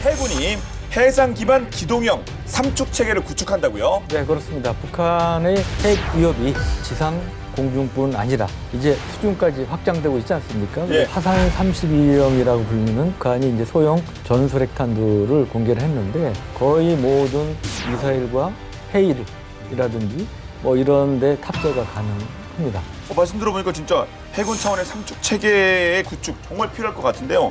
해군이 해상 기반 기동형 삼축 체계를 구축한다고요? 네, 그렇습니다. 북한의 핵 위협이 지상 공중뿐 아니라 이제 수중까지 확장되고 있지 않습니까? 예. 화산 32형이라고 불리는 북한이 이제 소형 전술핵탄두를 공개를 했는데 거의 모든 미사일과 헤일이라든지 뭐 이런 데 탑재가 가능합니다. 말씀 들어보니까 진짜 해군 차원의 삼축 체계의 구축 정말 필요할 것 같은데요.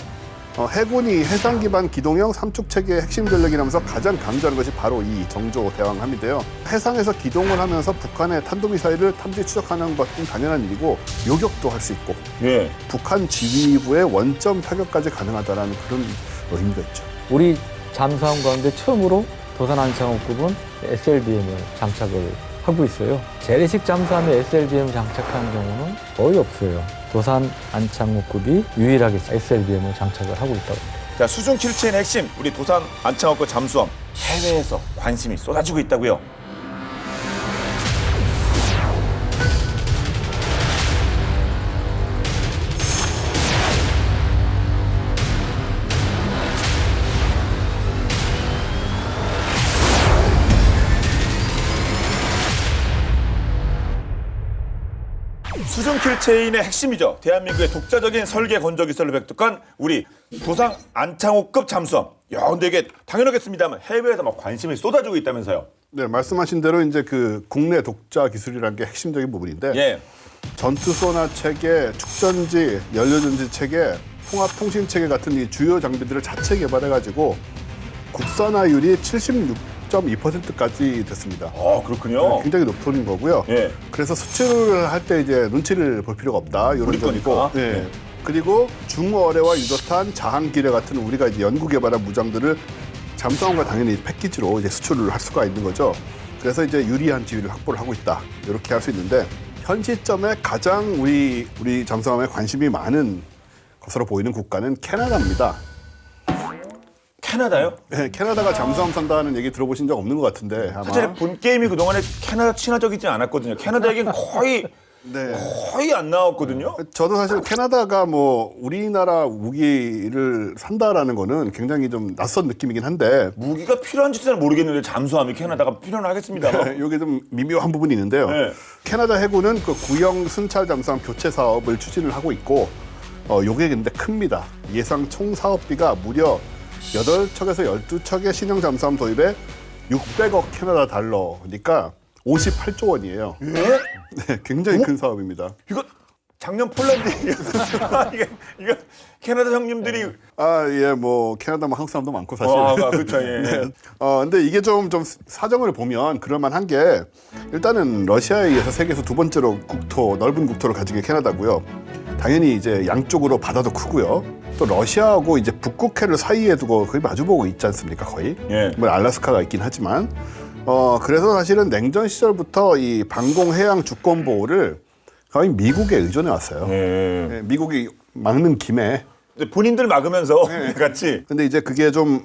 해군이 해상 기반 기동형 삼축 체계의 핵심 전력이라면서 가장 강조하는 것이 바로 이 정조 대왕함인데요. 해상에서 기동을 하면서 북한의 탄도미사일을 탐지 추적하는 것은 당연한 일이고 요격도 할 수 있고 예. 북한 지휘부의 원점 타격까지 가능하다는 그런 의미가 있죠. 우리 잠수함 가운데 처음으로 도산 안창호급은 SLBM을 장착을 하고 있어요. 재래식 잠수함에 SLBM 장착한 경우는 거의 없어요. 도산 안창호급이 유일하게 SLBM을 장착을 하고 있다고 합니다. 자, 수중 킬체인의 핵심 우리 도산 안창호급 잠수함 해외에서 관심이 쏟아지고 있다고요. 수중 킬체인의 핵심이죠. 대한민국의 독자적인 설계 건조 기술을 획득한 우리 도산 안창호급 잠수함. 야, 근데 이게 당연하겠습니다만 해외에서 막 관심이 쏟아지고 있다면서요. 네, 말씀하신 대로 이제 그 국내 독자 기술이라는 게 핵심적인 부분인데 예. 전투 소나 체계, 축전지, 연료전지 체계, 통합 통신 체계 같은 이 주요 장비들을 자체 개발해가지고 국산화율이 76.2%까지 됐습니다. 그렇군요. 굉장히 높은 거고요. 예. 그래서 수출을 할 때 이제 눈치를 볼 필요가 없다 이런 우리 점이고. 거니까. 예. 네. 그리고 중어뢰와 유도탄, 자항기뢰 같은 우리가 이제 연구 개발한 무장들을 잠수함과 당연히 패키지로 이제 수출을 할 수가 있는 거죠. 그래서 이제 유리한 지위를 확보를 하고 있다 이렇게 할 수 있는데 현 시점에 가장 우리 잠수함에 관심이 많은 것으로 보이는 국가는 캐나다입니다. 캐나다요? 네, 캐나다가 잠수함 산다는 얘기 들어보신 적 없는 것 같은데 아마. 사실 본 게임이 그동안에 캐나다 친화적이지 않았거든요. 캐나다 얘기는 거의 네. 안 나왔거든요. 저도 사실 캐나다가 뭐 우리나라 무기를 산다라는 거는 굉장히 좀 낯선 느낌이긴 한데 무기가 필요한지는 잘 모르겠는데 잠수함이 캐나다가 필요는 하겠습니다. 이게 좀 미묘한 부분이 있는데요. 네. 캐나다 해군은 그 구형 순찰 잠수함 교체 사업을 추진을 하고 있고 요게 근데 큽니다. 예상 총 사업비가 무려 8척에서 12척의 신형 잠수함 도입에 600억 캐나다 달러니까 58조 원이에요. 예? 네, 굉장히 큰 사업입니다. 이거 작년 폴란드 이거 캐나다 형님들이 예, 뭐 캐나다만 한국 사람도 많고 사실. 그렇죠. 예. 네. 근데 이게 좀 사정을 보면 그럴만한 게 일단은 러시아에 의해서 세계에서 두 번째로 넓은 국토를 가진 게 캐나다고요. 당연히 이제 양쪽으로 바다도 크고요. 또 러시아하고 이제 북극해를 사이에 두고 거의 마주보고 있지 않습니까, 거의? 예. 뭐 알라스카가 있긴 하지만. 그래서 사실은 냉전 시절부터 이 방공 해양 주권 보호를 거의 미국에 의존해 왔어요. 예. 네, 미국이 막는 김에. 근데 본인들 막으면서 같이. 근데 이제 그게 좀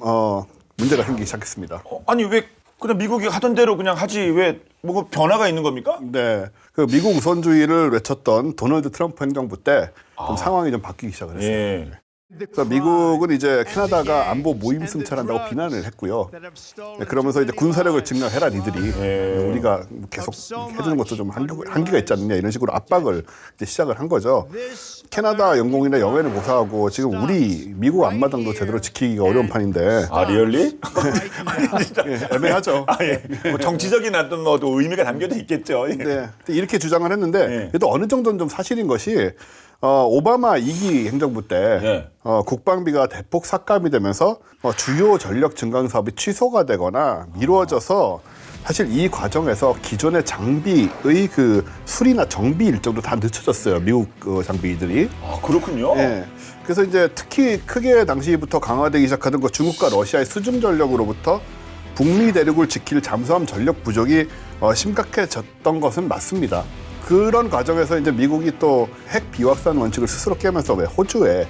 문제가 생기기 시작했습니다. 아니 왜 그냥 미국이 하던 대로 그냥 하지 왜 뭐 변화가 있는 겁니까? 네, 그 미국 우선주의를 외쳤던 도널드 트럼프 행정부 때 좀 상황이 좀 바뀌기 시작을 했어요. 예. 그래서 미국은 이제 캐나다가 안보 모임 승차한다고 비난을 했고요. 네, 그러면서 이제 군사력을 증강해라 니들이 우리가 계속 해주는 것도 좀 한계가 있지 않느냐 이런 식으로 압박을 이제 시작을 한 거죠. 캐나다 영공이나 영해를 고사하고 지금 우리 미국 앞마당도 제대로 지키기가 어려운 판인데. 리얼리? 진짜 애매하죠. 예. 뭐 정치적인 어떤 뭐 또 의미가 담겨져 있겠죠. 예. 네, 이렇게 주장을 했는데 그래도 어느 정도는 좀 사실인 것이 오바마 2기 행정부 때 국방비가 대폭 삭감이 되면서 주요 전력 증강 사업이 취소가 되거나 미뤄져서 사실 이 과정에서 기존의 장비의 그 수리나 정비 일정도 다 늦춰졌어요. 미국 장비들이. 그렇군요. 네. 그래서 이제 특히 크게 당시부터 강화되기 시작하던 그 중국과 러시아의 수중 전력으로부터 북미 대륙을 지킬 잠수함 전력 부족이 심각해졌던 것은 맞습니다. 그런 과정에서 이제 미국이 또 핵 비확산 원칙을 스스로 깨면서 왜 호주에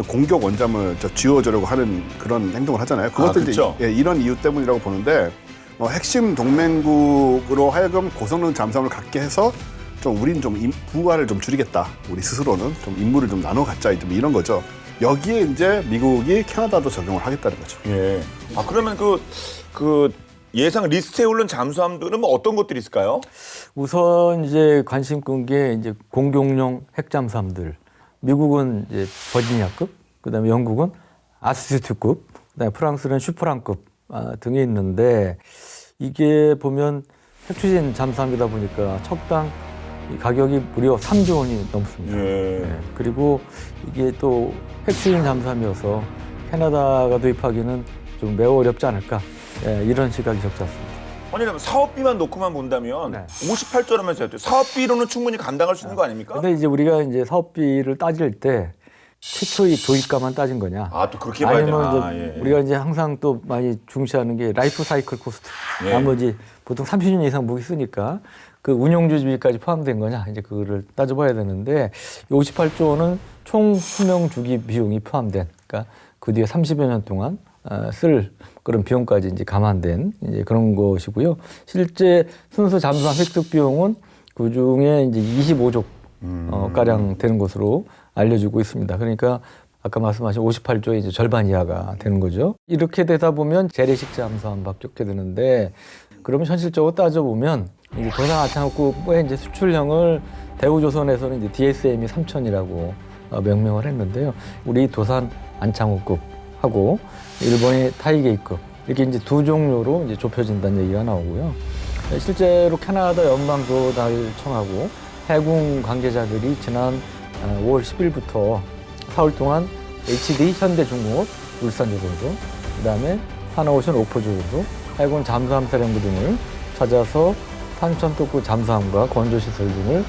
공격 원잠을 쥐어주려고 하는 그런 행동을 하잖아요. 그것도 이제 그렇죠. 이런 이유 때문이라고 보는데 핵심 동맹국으로 하여금 고성능 잠수함을 갖게 해서 좀 우린 좀 부하를 좀 줄이겠다. 우리 스스로는 좀 임무를 좀 나눠 갖자 좀 이런 거죠. 여기에 이제 미국이 캐나다도 적용을 하겠다는 거죠. 예. 아 그러면 그 예상 리스트에 오른 잠수함들은 뭐 어떤 것들이 있을까요? 우선 이제 관심 끈 게 이제 공격용 핵잠수함들. 미국은 이제 버지니아급, 그다음에 영국은 아스투급, 그다음에 프랑스는 슈퍼랑급 등이 있는데 이게 보면 핵추진 잠수함이다 보니까 척당 이 가격이 무려 3조 원이 넘습니다. 예. 네. 그리고 이게 또 핵추진 잠수함이어서 캐나다가 도입하기는 좀 매우 어렵지 않을까 이런 시각이 적지 않습니다. 아니 그럼 사업비만 놓고만 본다면 네. 58조라면서요. 사업비로는 충분히 감당할 수 있는 거 아닙니까? 근데 이제 우리가 이제 사업비를 따질 때 최초의 도입가만 따진 거냐? 아 또 그렇게 봐야 되나? 아니면 이제 우리가 이제 항상 또 많이 중시하는 게 라이프 사이클 코스트. 예. 나머지 보통 30년 이상 무기 쓰니까 그 운용주비까지 포함된 거냐? 이제 그거를 따져봐야 되는데 58조는 총 수명 주기 비용이 포함된, 그러니까 그 뒤에 30여 년 동안 쓸 그런 비용까지 이제 감안된 이제 그런 것이고요. 실제 순수 잠수함 획득 비용은 그 중에 이제 25조 가량 되는 것으로 알려지고 있습니다. 그러니까 아까 말씀하신 58조의 이제 절반 이하가 되는 거죠. 이렇게 되다 보면 재래식 잠수함밖에 없게 되는데, 그러면 현실적으로 따져보면 이제 도산 안창호급의 이제 수출량을 대우조선에서는 이제 DSM이 3000이라고 명명을 했는데요. 우리 도산 안창호급하고 일본의 타이게이급 이렇게 이제 두 종류로 이제 좁혀진다는 얘기가 나오고요. 실제로 캐나다 연방조달청하고 해군 관계자들이 지난 5월 10일부터 4월 동안 HD 현대중공업, 울산조선소, 그다음에 하나오션 오포조선소, 해군 잠수함 사령부 등을 찾아서 산천특구 잠수함과 건조시설 등을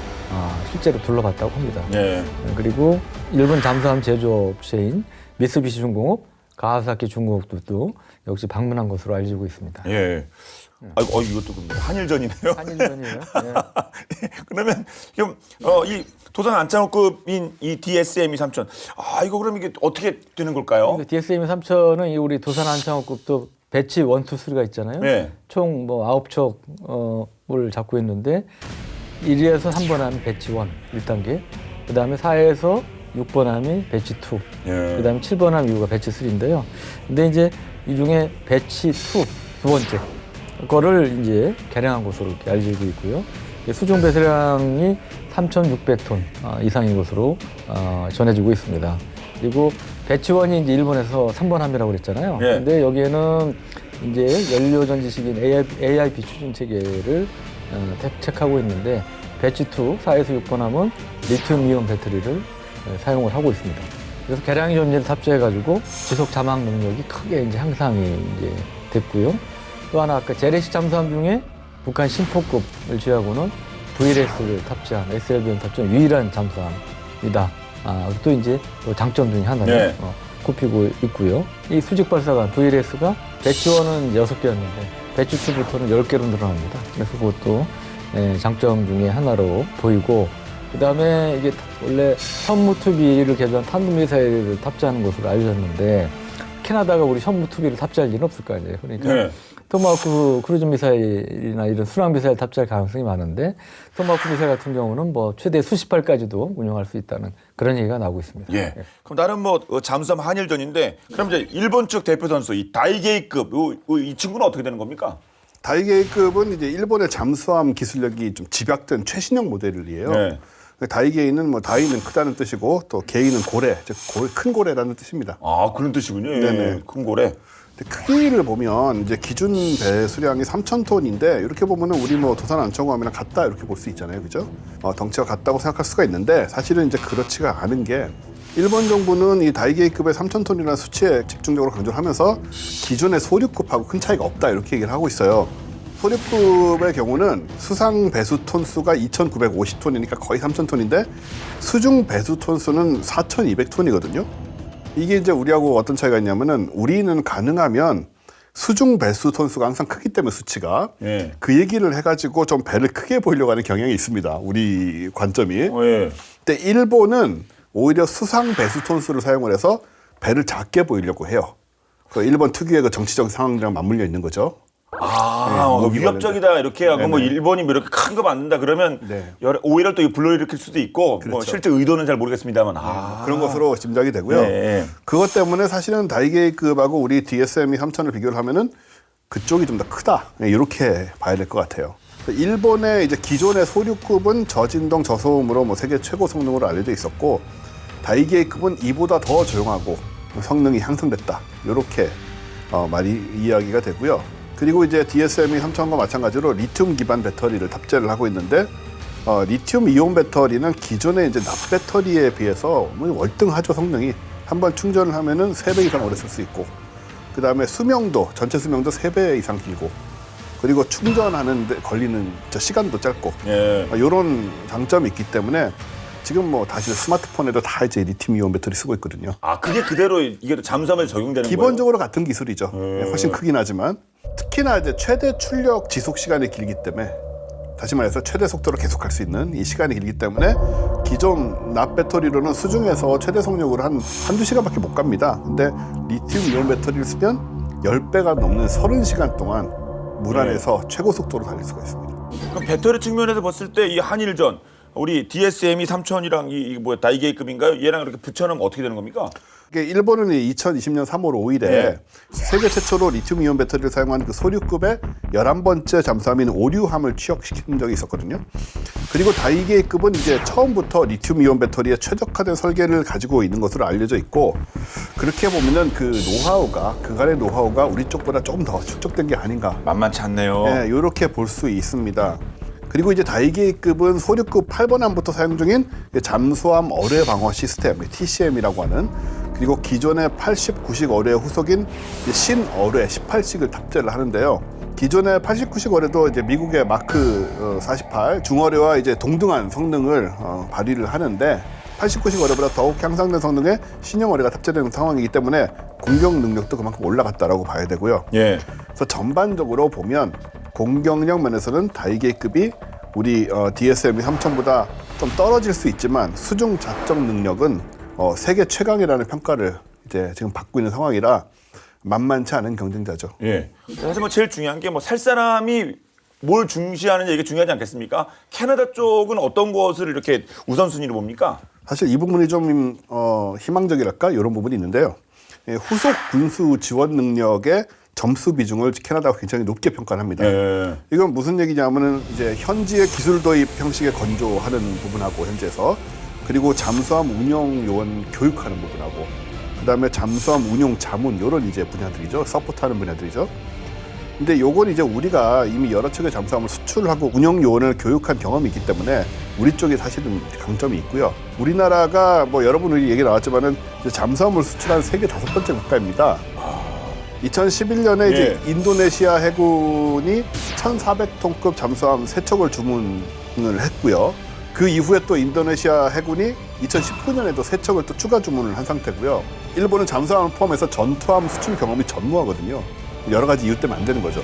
실제로 둘러봤다고 합니다. 예. 그리고 일본 잠수함 제조업체인 미쓰비시 중공업, 가와사키 중공업도 역시 방문한 것으로 알려지고 있습니다. 예. 아이고, 이것도 한일전이네요. 한일전이에요. 네. 그러면 지금 이 도산 안창호급인 이 DSM이 3000. 아 이거 그럼 이게 어떻게 되는 걸까요? DSM 3000은 이 우리 도산 안창호급도 배치 1, 2, 3가 있잖아요. 네. 총 뭐 9척을 잡고 있는데 1에서 3번 함이 배치 1, 1단계. 그다음에 4에서 6번 함이 배치 2. 예. 그다음에 7번 함 이후가 배치 3인데요. 근데 이제 이 중에 배치 2, 두 번째 거를 이제 개량한 것으로 이렇게 알려지고 있고요. 수중 배수량이 3,600톤 이상인 것으로 전해지고 있습니다. 그리고 배치원이 이제 일본에서 3번 함이라고 그랬잖아요. 예. 근데 여기에는 이제 연료 전지식인 AIP 추진 체계를 택하고 있는데 배치 2, 4에서 6번 함은 리튬 이온 배터리를 사용을 하고 있습니다. 그래서 개량이 전지를 탑재해가지고 지속 자막 능력이 크게 이제 향상이 이제 됐고요. 또 하나 아까 재래식 잠수함 중에 북한 신포급을 제외하고는 VLS를 탑재한 SLBM 탑재한 유일한 잠수함이다. 또 이제 또 장점 중에 하나를 네. 꼽히고 있고요. 이 수직 발사관 VLS가 배치 1은 6개였는데 배치 2부터는 10개로 늘어납니다. 그래서 그것도 장점 중에 하나로 보이고, 그다음에 이게 원래 현무투비를 개조한 탄도미사일을 탑재하는 것으로 알려졌는데 캐나다가 우리 현무투비를 탑재할 일은 없을 거 아니에요. 그러니까 네. 토마호크 크루즈 미사일이나 이런 순항 미사일 탑재할 가능성이 많은데 토마호크 미사일 같은 경우는 뭐 최대 수십 발까지도 운용할 수 있다는 그런 얘기가 나오고 있습니다. 예. 그럼 나름 뭐 잠수함 한일전인데 그럼 이제 일본 측 대표 선수 이 다이게이급 이 친구는 어떻게 되는 겁니까? 다이게이급은 이제 일본의 잠수함 기술력이 좀 집약된 최신형 모델이에요. 네. 다이게이는 뭐 다이는 크다는 뜻이고 또 게이는 고래, 즉 큰 고래라는 뜻입니다. 아 그런 뜻이군요. 예. 네네. 큰 고래. 근데 크기를 보면 이제 기준 배수량이 3,000톤인데 이렇게 보면은 우리 뭐 도산 안창호함이랑 같다 이렇게 볼 수 있잖아요, 그죠? 덩치가 같다고 생각할 수가 있는데 사실은 이제 그렇지가 않은 게 일본 정부는 이 다이게이급의 3,000톤이라는 수치에 집중적으로 강조를 하면서 기존의 소류급하고 큰 차이가 없다 이렇게 얘기를 하고 있어요. 소류급의 경우는 수상 배수 톤수가 2,950톤이니까 거의 3,000톤인데 수중 배수 톤수는 4,200톤이거든요. 이게 이제 우리하고 어떤 차이가 있냐면은 우리는 가능하면 수중 배수 톤수가 항상 크기 때문에 수치가 예. 그 얘기를 해가지고 좀 배를 크게 보이려고 하는 경향이 있습니다. 우리 관점이. 예. 근데 일본은 오히려 수상 배수 톤수를 사용을 해서 배를 작게 보이려고 해요. 그 일본 특유의 그 정치적 상황이랑 맞물려 있는 거죠. 뭐 위협적이다 이렇게 하고 뭐 일본이 뭐 이렇게 큰 거 맞는다 그러면 네. 오히려 또 불러일으킬 수도 있고 뭐 그렇죠. 실제 의도는 잘 모르겠습니다만 그런 것으로 짐작이 되고요. 네. 그것 때문에 사실은 다이게이급하고 우리 DSM이 3000을 비교를 하면은 그쪽이 좀 더 크다. 이렇게 봐야 될 것 같아요. 일본의 이제 기존의 소류급은 저진동 저소음으로 뭐 세계 최고 성능으로 알려져 있었고 다이게이급은 이보다 더 조용하고 성능이 향상됐다. 이렇게 이야기가 되고요. 그리고 이제 DSM이 3000과 마찬가지로 리튬 기반 배터리를 탑재를 하고 있는데 리튬 이온 배터리는 기존의 이제 납 배터리에 비해서 월등하죠. 성능이 한번 충전을 하면은 3배 이상 오래 쓸 수 있고 그 다음에 수명도 전체 수명도 3배 이상 길고 그리고 충전하는 데 걸리는 시간도 짧고 이런 장점이 있기 때문에 지금 뭐 다시 스마트폰에도 다 이제 리튬이온 배터리 쓰고 있거든요. 아 그게 그대로 이게 또 잠수함에 적용되는 기본적으로 같은 기술이죠. 훨씬 크긴 하지만 특히나 이제 최대 출력 지속 시간이 길기 때문에 다시 말해서 최대 속도로 계속할 수 있는 이 시간이 길기 때문에 기존 납 배터리로는 수중에서 최대 속력으로 한두 시간밖에 못 갑니다. 근데 리튬 이온 배터리를 쓰면 10배가 넘는 30시간 동안 물 안에서 최고 속도로 달릴 수가 있습니다. 그럼 배터리 측면에서 봤을 때 이 한일전 우리 DSM이 3000이랑 이 뭐 다이게이급인가요? 얘랑 이렇게 붙여놓으면 어떻게 되는 겁니까? 이게 일본은 2020년 3월 5일에 네. 세계 최초로 리튬이온 배터리를 사용한 그 소류급의 11번째 잠수함인 오류함을 취역시킨 적이 있었거든요. 그리고 다이게이급은 이제 처음부터 리튬이온 배터리에 최적화된 설계를 가지고 있는 것으로 알려져 있고 그렇게 보면은 그 그간의 노하우가 우리 쪽보다 조금 더 축적된 게 아닌가. 만만치 않네요. 네, 이렇게 볼 수 있습니다. 그리고 이제 다이게이급은 소류급 8번함부터 사용 중인 잠수함 어뢰 방어 시스템 TCM이라고 하는 그리고 기존의 80구식 어뢰 후속인 신어뢰 18식을 탑재를 하는데요. 기존의 89식 어뢰도 이제 미국의 마크 48 중어뢰와 이제 동등한 성능을 발휘를 하는데 89식 어뢰보다 더욱 향상된 성능의 신형 어뢰가 탑재되는 상황이기 때문에 공격 능력도 그만큼 올라갔다라고 봐야 되고요. 예. 그래서 전반적으로 보면 공격력 면에서는 다이게이급이 우리 DSM이 3000보다 좀 떨어질 수 있지만 수중 작전 능력은 세계 최강이라는 평가를 이제 지금 받고 있는 상황이라 만만치 않은 경쟁자죠. 예. 사실 뭐 제일 중요한 게 뭐 살 사람이 뭘 중시하느냐 이게 중요하지 않겠습니까? 캐나다 쪽은 어떤 것을 이렇게 우선순위로 봅니까? 사실 이 부분이 좀 희망적이랄까 이런 부분이 있는데요. 후속 군수 지원 능력의 점수 비중을 캐나다가 굉장히 높게 평가를 합니다. 이건 무슨 얘기냐면은 이제 현지의 기술 도입 형식에 건조하는 부분하고 현지에서 그리고 잠수함 운영 요원 교육하는 부분하고 그다음에 잠수함 운용 자문 이런 이제 분야들이죠. 서포트하는 분야들이죠. 근데 요건 이제 우리가 이미 여러 척의 잠수함을 수출하고 운영 요원을 교육한 경험이 있기 때문에 우리 쪽에 사실은 강점이 있고요. 우리나라가 뭐 여러분이 얘기 나왔지만은 이제 잠수함을 수출한 세계 5번째 국가입니다. 2011년에 이제 인도네시아 해군이 1,400톤급 잠수함 3척을 주문을 했고요. 그 이후에 또 인도네시아 해군이 2019년에도 3척을 또 추가 주문을 한 상태고요. 일본은 잠수함을 포함해서 전투함 수출 경험이 전무하거든요. 여러 가지 이유 때문에 안 되는 거죠.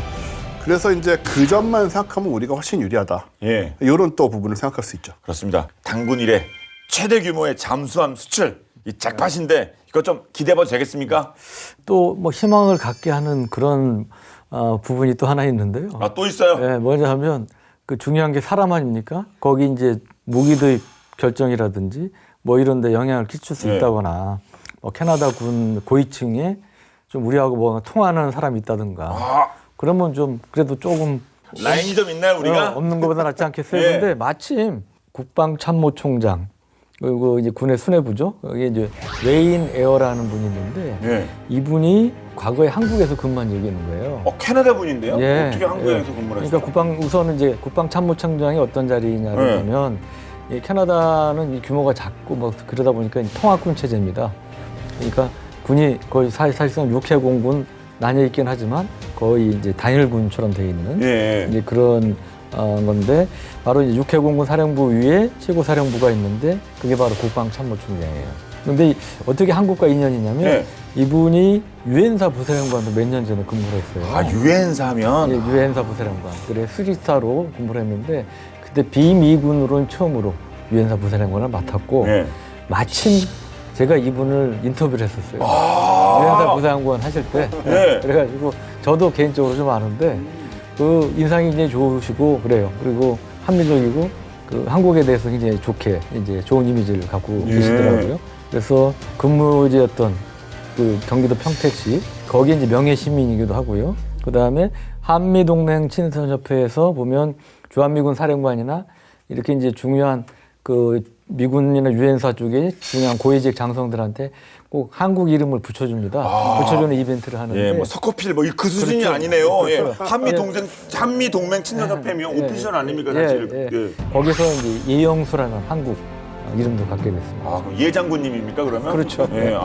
그래서 이제 그 점만 생각하면 우리가 훨씬 유리하다. 예. 이런 또 부분을 생각할 수 있죠. 그렇습니다. 당군 이래 최대 규모의 잠수함 수출 이 잭팟인데 이거 좀 기대해봐도 되겠습니까? 또 뭐 희망을 갖게 하는 그런 부분이 또 하나 있는데요. 아, 또 있어요? 네, 뭐냐 하면 그 중요한 게 사람 아닙니까? 거기 이제 무기 도입 결정이라든지 뭐 이런 데 영향을 끼칠 수 있다거나 뭐 캐나다 군 고위층에 좀 우리하고 뭐 통하는 사람이 있다든가 그러면 좀 그래도 조금 라인이 좀 있나요 우리가? 없는 것보다 낫지 않겠어요? 예. 근데 마침 국방참모총장 그리고 이제 군의 수뇌부죠. 여기 이제 웨인 에어라는 분이 있는데 이분이 과거에 한국에서 근무한 적이 있는 거예요. 캐나다 분인데요? 예, 어떻게 한국에서 예. 근무를 했어요? 그러니까 우선은 이제 국방참모총장이 어떤 자리냐를 보면 이 캐나다는 이 규모가 작고 뭐 그러다 보니까 통합군 체제입니다. 그러니까 군이 거의 사실상 육해공군 나뉘어 있긴 하지만 거의 이제 단일군처럼 되어 있는 이제 그런 건데 바로 이제 육해공군 사령부 위에 최고사령부가 있는데 그게 바로 국방참모총장이에요. 그런데 어떻게 한국과 인연이냐면 이분이 유엔사 부사령관도 몇 년 전에 근무를 했어요. 아, 유엔사면? 예, 유엔사 부사령관. 그래 수리스타로 근무를 했는데 그때 비미군으로는 처음으로 유엔사 부사령관을 맡았고 마침 제가 이분을 인터뷰를 했었어요. 유엔사 부사령관 하실 때. 그래가지고 저도 개인적으로 좀 아는데 그 인상이 이제 좋으시고 그래요. 그리고 합리적이고 그 한국에 대해서 굉장히 좋게 이제 좋은 이미지를 갖고 계시더라고요. 그래서 근무지였던 그 경기도 평택시 거기에 이제 명예 시민이기도 하고요. 그 다음에 한미동맹 친선협회에서 보면 주한미군 사령관이나 이렇게 이제 중요한 그 미군이나 유엔사 쪽에 중요한 고위직 장성들한테 꼭 한국 이름을 붙여줍니다. 붙여주는 이벤트를 하는데. 예, 뭐 서커필 뭐 그 수준이 그렇죠. 아니네요. 그렇죠. 예. 한미 동맹 친선협회면 오피셜 아닙니까 사실. 예. 거기서 이제 이영수라는 한국 이름도 갖게 됐습니다. 아, 그럼 예 장군님입니까 그러면? 그렇죠. 예,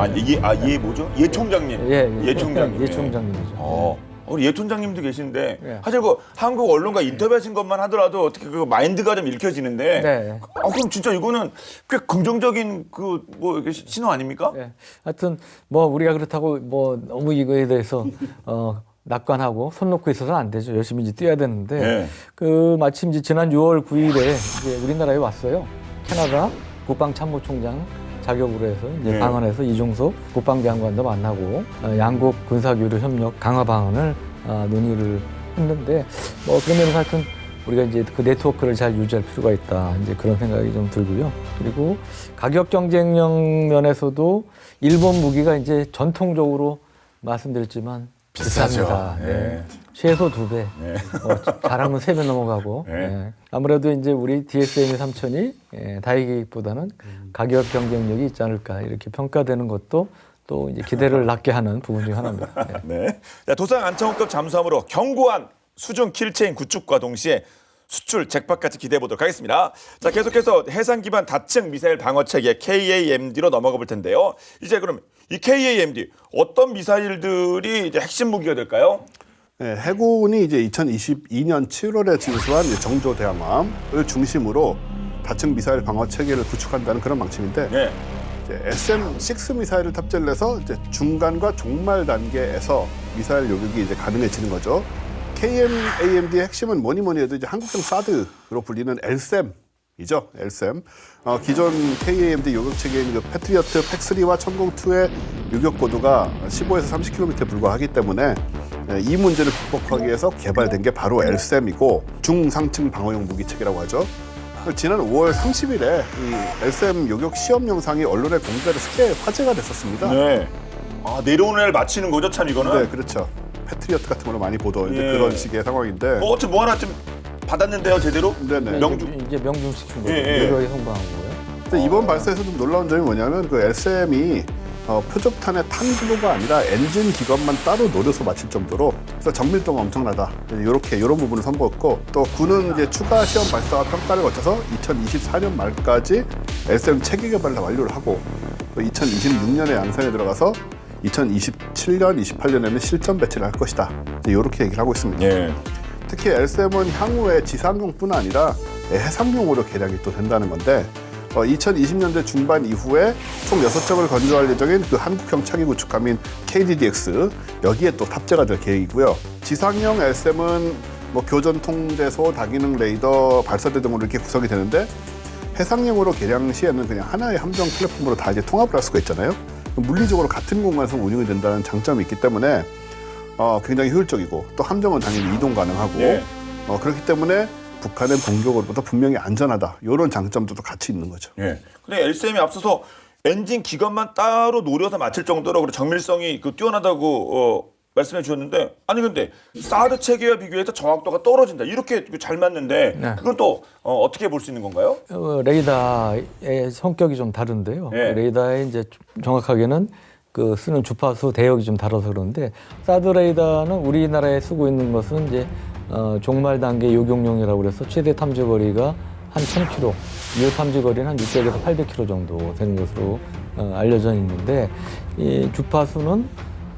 예 뭐죠? 예 총장님. 예 총장님. 예 총장님이죠. 우리 예 총장님도 계신데 예. 사실 그 한국 언론과 인터뷰하신 것만 하더라도 어떻게 그 마인드가 좀 읽혀지는데. 네. 그럼 진짜 이거는 꽤 긍정적인 그 뭐 신호 아닙니까? 예. 하여튼 뭐 우리가 그렇다고 뭐 너무 이거에 대해서 낙관하고 손 놓고 있어서는 안 되죠. 열심히 이제 뛰어야 되는데 네. 그 마침 이제 지난 6월 9일에 이제 우리나라에 왔어요. 캐나다 국방참모총장 자격으로 해서 이제 네. 방한해서 이종석 국방장관도 만나고 양국 군사교류 협력 강화 방안을 논의를 했는데 뭐 그런 면에서 하여튼 우리가 이제 그 네트워크를 잘 유지할 필요가 있다. 이제 그런 생각이 좀 들고요. 그리고 가격 경쟁력 면에서도 일본 무기가 이제 전통적으로 말씀드렸지만 비싸죠. 비쌉니다. 네. 네. 최소 2배. 네. 잘하면 3배 넘어가고. 네. 네. 아무래도 이제 우리 DSM 3000이 다이기보다는 가격 경쟁력이 있지 않을까 이렇게 평가되는 것도 또 이제 기대를 낳게 하는 부분 중 하나입니다. 네. 네. 자, 도상 안창호급 잠수함으로 견고한 수중 킬체인 구축과 동시에 수출 잭팟까지 기대해 보도록 하겠습니다. 자, 계속해서 해상 기반 다층 미사일 방어 체계 KAMD로 넘어가 볼 텐데요. 이제 그럼 이 KAMD 어떤 미사일들이 이제 핵심 무기가 될까요? 네, 해군이 이제 2022년 7월에 진수한 정조 대함함을 중심으로 다층 미사일 방어 체계를 구축한다는 그런 방침인데 네. 이제 SM-6 미사일을 탑재를 해서 이제 중간과 종말 단계에서 미사일 요격이 이제 가능해지는 거죠. KMAMD의 핵심은 뭐니 해도 이제 한국형 사드로 불리는 LSAM이죠. LSAM. 기존 KAMD 요격 체계인 그 패트리어트 팩3와 천공2의 요격 고도가 15에서 30km에 불과하기 때문에 이 문제를 극복하기 위해서 개발된 게 바로 LSAM이고 중상층 방어용 무기 체계라고 하죠. 지난 5월 30일에 이 LSAM 요격 시험 영상이 언론에 공개돼서 크게 화제가 됐었습니다. 네. 아, 내려오는 애를 맞히는 거죠, 참 이거는. 네, 그렇죠. 패트리어트 같은 걸로 많이 보던 이제 예. 그런 식의 상황인데. 어쨌든 뭐 하나 좀 받았는데요, 제대로? 네네. 명중. 이제 명중시킨 거죠. 예, 예. 유료하게 송방한 거고요. 근데 이번 발사에서 좀 놀라운 점이 뭐냐면 그 LSM이 표적탄의 탄두로가 아니라 엔진 기관만 따로 노려서 맞힐 정도로 그래서 정밀도가 엄청나다. 이런 부분을 선보였고 또 군은 이제 추가 시험 발사와 평가를 거쳐서 2024년 말까지 LSM 체계 개발을 완료를 하고 또 2026년에 양산에 들어가서 2027년, 28년에는 실전 배치를 할 것이다. 이렇게 얘기를 하고 있습니다. 예. 특히 LSM은 향후에 지상용뿐 아니라 해상용으로 개량이 또 된다는 건데 2020년대 중반 이후에 총 6척을 건조할 예정인 그 한국형 차기 구축함인 KDDX 여기에 또 탑재가 될 계획이고요. 지상형 LSM은 뭐 교전 통제소, 다기능 레이더, 발사대 등으로 이렇게 구성이 되는데 해상용으로 개량 시에는 그냥 하나의 함정 플랫폼으로 다 이제 통합을 할 수가 있잖아요. 물리적으로 같은 공간에서 운영이 된다는 장점이 있기 때문에 굉장히 효율적이고 또 함정은 당연히 이동 가능하고 예. 그렇기 때문에 북한의 공격으로부터 분명히 안전하다. 이런 장점도 같이 있는 거죠. 예. 근데 LSM이 앞서서 엔진 기관만 따로 노려서 맞힐 정도로 그리고 정밀성이 뛰어나다고 말씀해 주셨는데 아니 근데 사드 체계와 비교해서 정확도가 떨어진다. 이렇게 잘 맞는데 네. 그건 또 어떻게 볼 수 있는 건가요? 레이더의 성격이 좀 다른데요. 네. 레이더의 이제 정확하게는 그 쓰는 주파수 대역이 좀 다르서 그런데 사드 레이더는 우리나라에 쓰고 있는 것은 이제 종말 단계 요격용이라고 그래서 최대 탐지 거리가 한 1000km, 이 탐지 거리는 한 600에서 800km 정도 되는 것으로 알려져 있는데 이 주파수는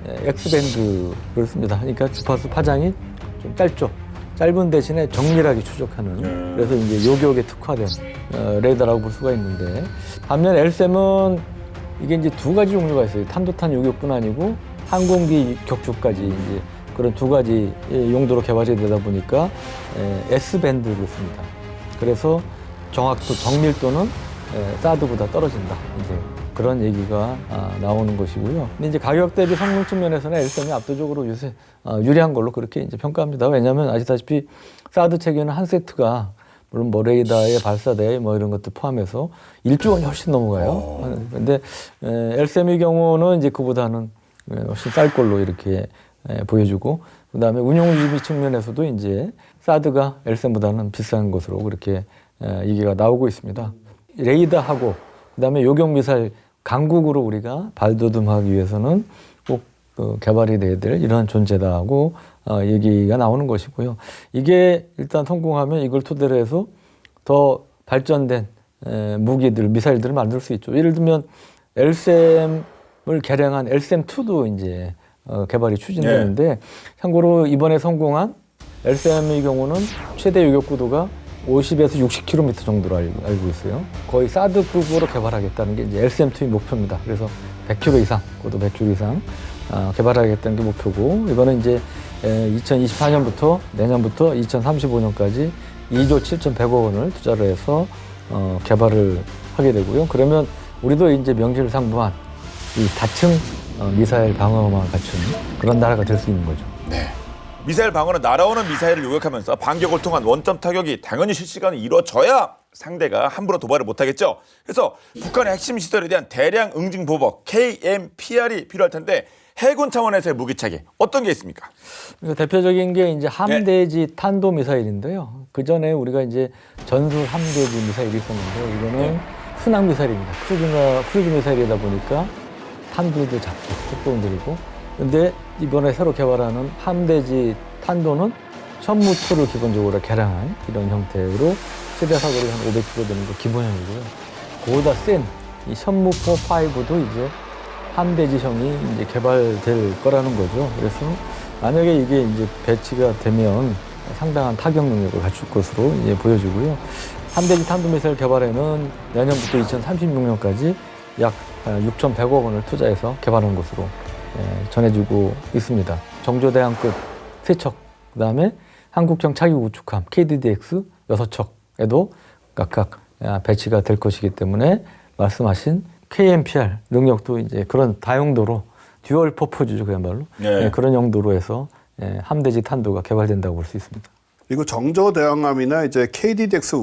X밴드를 씁니다. 그러니까 주파수 파장이 좀 짧죠. 짧은 대신에 정밀하게 추적하는 그래서 이제 요격에 특화된 레이더라고 볼 수가 있는데 반면 LSM은 이게 이제 두 가지 종류가 있어요. 탄도탄 요격뿐 아니고 항공기 격추까지 이제 그런 두 가지 용도로 개발이 되다 보니까 S밴드를 씁니다. 그래서 정확도, 정밀도는 사드보다 떨어진다. 이제 그런 얘기가 나오는 것이고요. 근데 이제 가격 대비 성능 측면에서는 LSM이 압도적으로 요새 유리한 걸로 그렇게 이제 평가합니다. 왜냐하면 아시다시피 사드 체계는 한 세트가 물론 뭐 레이더의 발사대 뭐 이런 것도 포함해서 1조 원이 훨씬 넘어가요. 근데 LSM의 경우는 이제 그보다는 훨씬 쌀 걸로 이렇게 보여주고, 그다음에 운용주의 측면에서도 이제 사드가 LSM보다는 비싼 것으로 그렇게 얘기가 나오고 있습니다. 레이더하고 그다음에 요격 미사일 강국으로 우리가 발돋움하기 위해서는 꼭 개발이 돼야 될 이러한 존재다고 얘기가 나오는 것이고요. 이게 일단 성공하면 이걸 토대로 해서 더 발전된 무기들, 미사일들을 만들 수 있죠. 예를 들면 LSM을 개량한 LSM-2도 이제 개발이 추진되는데, 참고로 이번에 성공한 LSM의 경우는 최대 요격 구도가 50에서 60km 정도로 알고 있어요. 거의 사드급으로 개발하겠다는 게 이제 LSM-2의 목표입니다. 그래서 100km 이상, 고도 100km 이상 개발하겠다는 게 목표고, 이거는 이제 2024년부터 내년부터 2035년까지 2조 7,100억 원을 투자를 해서 개발을 하게 되고요. 그러면 우리도 이제 명실상부한 이 다층 미사일 방어망을 갖춘 그런 나라가 될 수 있는 거죠. 네. 미사일 방어는 날아오는 미사일을 요격하면서 반격을 통한 원점 타격이 당연히 실시간에 이루어져야 상대가 함부로 도발을 못하겠죠. 그래서 북한의 핵심 시설에 대한 대량 응징 보복 KMPR이 필요할 텐데, 해군 차원에서의 무기 체계 어떤 게 있습니까? 그래서 대표적인 게 이제 함대지 탄도 미사일인데요. 그 전에 우리가 이제 전술 함대지 미사일이 있었는데, 이거는 순항 미사일입니다. 크루즈 미사일이다 보니까 탄두도 작고 속도는 느리고. 근데 이번에 새로 개발하는 함대지 탄도는 현무초를 기본적으로 개량한 이런 형태로 최대 사거리 한 500km 되는 거 기본형이고요. 그보다 센 이 현무포 5도 이제 함대지형이 이제 개발될 거라는 거죠. 그래서 만약에 이게 이제 배치가 되면 상당한 타격 능력을 갖출 것으로 이제 보여지고요. 함대지 탄도미사일 개발에는 내년부터 2036년까지 약 6,100억 원을 투자해서 개발한 것으로 전해지고 있습니다. 정조대왕급 3척, 그다음에 한국형 차기 구축함 KDDX 6척에도 각각 배치가 될 것이기 때문에 말씀하신 KMPR 능력도 이제 그런 다용도로 듀얼 퍼포즈죠, 그야말로. 네. 그런 용도로 해서 함대지 탄도가 개발된다고 볼 수 있습니다. 그리고 정조대왕함이나 이제 KDDX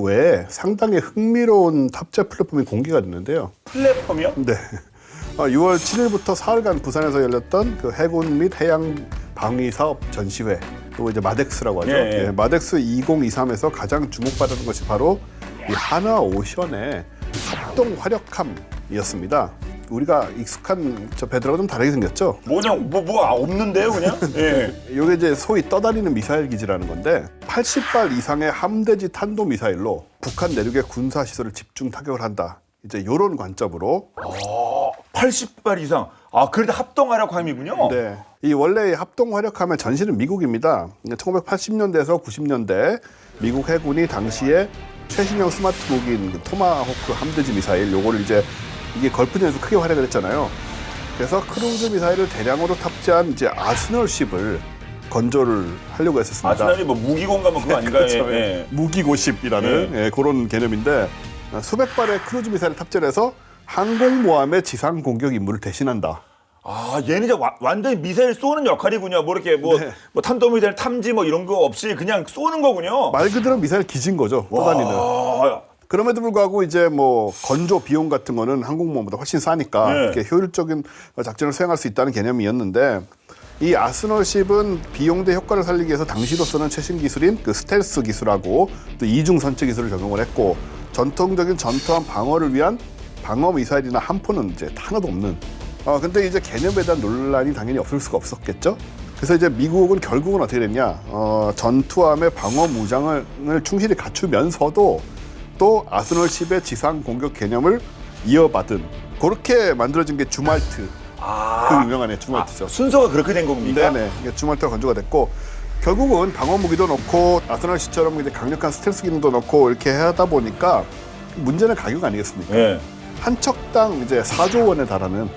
외에 상당히 흥미로운 탑재 플랫폼이 공개가 됐는데요. 플랫폼이요? 네. 6월 7일부터 사흘간 부산에서 열렸던 그 해군 및 해양 방위 사업 전시회, 또 이제 마덱스라고 하죠. 예. 마덱스 2023에서 가장 주목받았던 것이 바로 이 하나 오션의 합동 화력함이었습니다. 우리가 익숙한 저 배들하고 좀 다르게 생겼죠. 뭐가 없는데요, 그냥? 예. 이게 이제 소위 떠다니는 미사일 기지라는 건데, 80발 이상의 함대지 탄도 미사일로 북한 내륙의 군사 시설을 집중 타격을 한다. 이제 이런 관점으로. 80발 이상. 아, 그래도 합동화력함이군요. 네. 이 원래 합동 화력함의 전신은 미국입니다. 1980년대에서 90년대 미국 해군이 당시에 최신형 스마트 무기인 그 토마호크 함대지 미사일, 요거를 이제 이게 걸프전에서 크게 활약을 했잖아요. 그래서 크루즈 미사일을 대량으로 탑재한 이제 아스널십을 건조를 하려고 했었습니다. 아스날이 뭐 무기공감 그거 아닌가요? 그렇죠. 예. 무기고십이라는 그런 개념인데, 수백 발의 크루즈 미사일을 탑재를 해서 항공모함의 지상 공격 임무를 대신한다. 아, 얘는 이제 완전히 미사일 쏘는 역할이군요. 뭐 이렇게 뭐 탄도미사일 탐지 뭐 이런 거 없이 그냥 쏘는 거군요. 말 그대로 미사일 기지인 거죠. 떠다니는. 그럼에도 불구하고 이제 뭐 건조 비용 같은 거는 항공모함보다 훨씬 싸니까 이렇게 효율적인 작전을 수행할 수 있다는 개념이었는데, 이 아스널십은 비용 대 효과를 살리기 위해서 당시로서는 최신 기술인 그 스텔스 기술하고 또 이중 선체 기술을 적용을 했고, 전통적인 전투함 방어를 위한 방어 미사일이나 함포는 이제 하나도 없는. 근데 이제 개념에 대한 논란이 당연히 없을 수가 없었겠죠. 그래서 이제 미국은 결국은 어떻게 됐냐? 전투함의 방어 무장을 충실히 갖추면서도 또 아스널십의 지상 공격 개념을 이어받은, 그렇게 만들어진 게 주말트. 그 유명한 주말트죠. 순서가 그렇게 된 겁니까? 네네. 주말트가 건조가 됐고, 결국은 방어 무기도 넣고 아스널십처럼 이제 강력한 스텔스 기능도 넣고 이렇게 하다 보니까 문제는 가격 아니겠습니까? 예. 한 척당 이제 4조 원에 달하는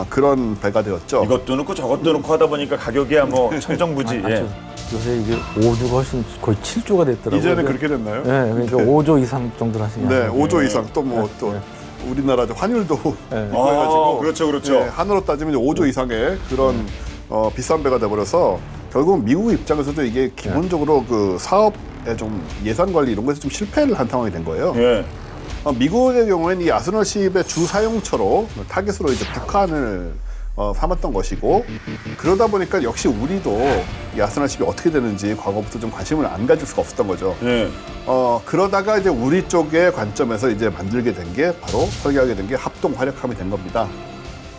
그런 배가 되었죠. 이것도 넣고 저것도 넣고 하다 보니까 가격이야 뭐 청정부지. 예. 요새 이게 5조가 훨씬 거의 7조가 됐더라고요. 이제는 그렇게 됐나요? 네, 그러니까 5조 이상 정도를 하시냐. 네, 5조 이상. 또 뭐 또 우리나라 환율도 해가지고 그렇죠. 한으로 따지면 5조 이상의 그런 비싼 배가 돼버려서, 결국은 미국 입장에서도 이게 기본적으로 그 사업 좀 예산 관리 이런 것에 좀 실패를 한 상황이 된 거예요. 예. 미국의 경우에는 이 아스널십의 주 사용처로 타겟으로 이제 북한을 삼았던 것이고, 그러다 보니까 역시 우리도 이 아스널십이 어떻게 되는지 과거부터 좀 관심을 안 가질 수가 없었던 거죠. 예. 그러다가 이제 우리 쪽의 관점에서 이제 만들게 된 게 바로 설계하게 된 게 합동 활약함이 된 겁니다.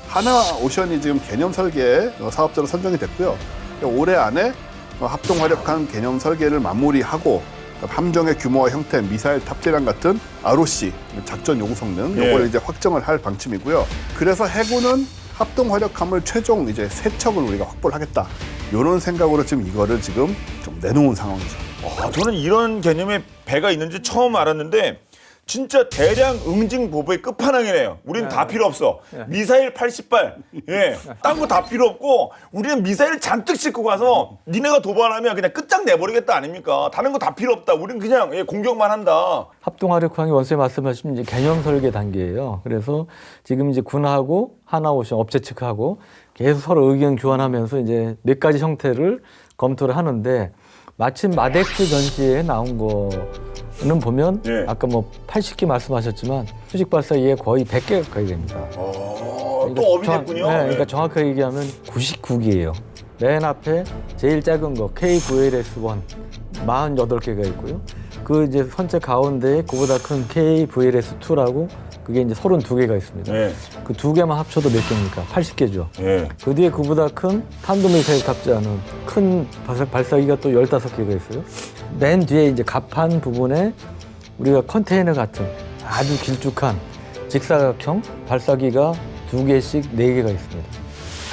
하나오션이 지금 개념 설계 사업자로 선정이 됐고요. 올해 안에 합동 활약한 개념 설계를 마무리하고 함정의 규모와 형태, 미사일 탑재량 같은 ROC 작전 요구 성능 요거를 이제 확정을 할 방침이고요. 그래서 해군은 합동 활약함을 최종 이제 3척을 우리가 확보를 하겠다. 이런 생각으로 지금 이거를 지금 좀 내놓은 상황이죠. 저는 이런 개념의 배가 있는지 처음 알았는데 진짜 대량 응징 보복의 끝판왕이네요. 우리는 다 필요 없어. 미사일 80발, 예, 딴 거 다 필요 없고 우리는 미사일 잔뜩 싣고 가서 니네가 도발하면 그냥 끝장내버리겠다 아닙니까? 다른 거 다 필요 없다. 우리는 그냥 공격만 한다. 합동화력항이 원래 말씀하신 이제 개념 설계 단계예요. 그래서 지금 이제 군하고 하나오션 업체 측하고 계속 서로 의견 교환하면서 이제 몇 가지 형태를 검토를 하는데 마침 마덱스 전시회에 나온 거는 보면 예. 아까 뭐 80기 말씀하셨지만 수직 발사 이에 거의 100개 가까이 됩니다. 또 업이 됐군요. 네, 그러니까 정확하게 얘기하면 99기예요. 맨 앞에 제일 작은 거 KVLS-1 48개가 있고요. 그 이제 선체 가운데에 그보다 큰 KVLS-2라고 그게 이제 32개가 있습니다. 예. 그 두 개만 합쳐도 몇 개입니까? 80개죠. 예. 그 뒤에 그보다 큰 탄도미사일 탑재하는 큰 발사기가 또 15개가 있어요. 맨 뒤에 이제 갑판 부분에 우리가 컨테이너 같은 아주 길쭉한 직사각형 발사기가 2개씩 4개가 있습니다.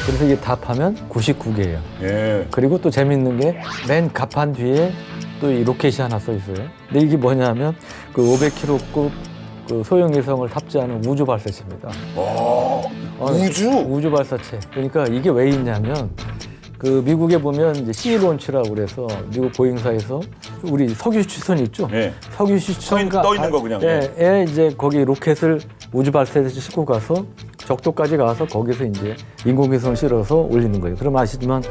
그래서 이게 답하면 99개예요. 예. 그리고 또 재밌는 게 맨 갑판 뒤에 또 이 로켓이 하나 써 있어요. 근데 이게 뭐냐면 그 500km급 그 소형 위성을 탑재하는 우주 발사체입니다. 우주? 우주 발사체. 그러니까 이게 왜 있냐면 그 미국에 보면 이제 C-론치라고 그래서 미국 보잉사에서 우리 석유 시추선 있죠? 예. 석유 시추선과 떠 있는 거 그냥. 예, 이제 거기 로켓을 우주 발사체에서 싣고 가서 적도까지 가서 거기서 이제 인공위성을 실어서 올리는 거예요. 그럼 아시지만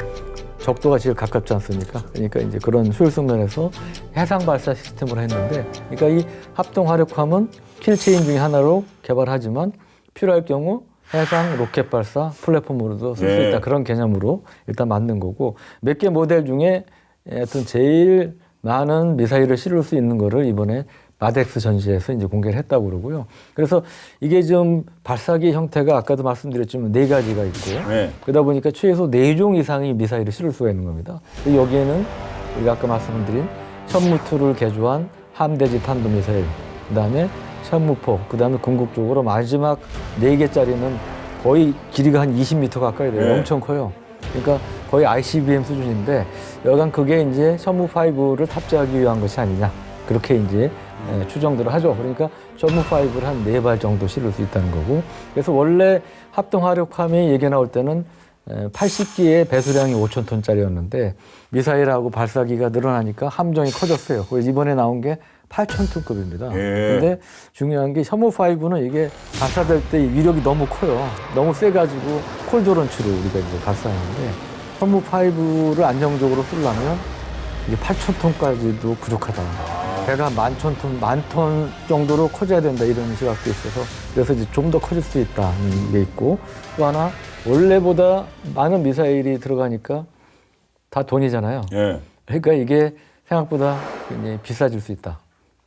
적도가 제일 가깝지 않습니까? 그러니까 이제 그런 효율성 면에서 해상 발사 시스템으로 했는데, 그러니까 이 합동 화력함은 킬체인 중에 하나로 개발하지만 필요할 경우 해상 로켓 발사 플랫폼으로도 쓸 수 있다. 그런 개념으로 일단 만든 거고, 몇 개 모델 중에 하여튼 제일 많은 미사일을 실을 수 있는 거를 이번에 마덱스 전시에서 이제 공개를 했다고 그러고요. 그래서 이게 좀 발사기 형태가 아까도 말씀드렸지만 4가지가 있고, 네. 그러다 보니까 최소 4종 이상의 미사일을 실을 수가 있는 겁니다. 여기에는 우리가 아까 말씀드린 천무투를 개조한 함대지 탄도미사일, 그다음에 천무포, 그다음에 궁극적으로 마지막 4개짜리는 거의 길이가 한 20m 가까이 돼요. 네. 엄청 커요. 그러니까 거의 ICBM 수준인데 여간 그게 이제 천무5를 탑재하기 위한 것이 아니냐. 그렇게 이제 추정들을 하죠. 그러니까 천무5를 한 4발 정도 실을 수 있다는 거고. 그래서 원래 합동화력함이 얘기 나올 때는 80기의 배수량이 5,000톤짜리였는데 미사일하고 발사기가 늘어나니까 함정이 커졌어요. 그래서 이번에 나온 게 8,000톤급입니다. 근데 중요한 게 셔무5는 이게 발사될 때 위력이 너무 커요. 너무 세가지고 콜드런치로 우리가 이제 발사하는데 셔무5를 안정적으로 쓰려면 이게 8,000톤까지도 부족하다. 배가 11,000톤, 10,000톤 정도로 커져야 된다 이런 시각도 있어서 그래서 이제 좀 더 커질 수 있다는 게 있고 또 하나 원래보다 많은 미사일이 들어가니까 다 돈이잖아요. 예. 그러니까 이게 생각보다 굉장히 비싸질 수 있다.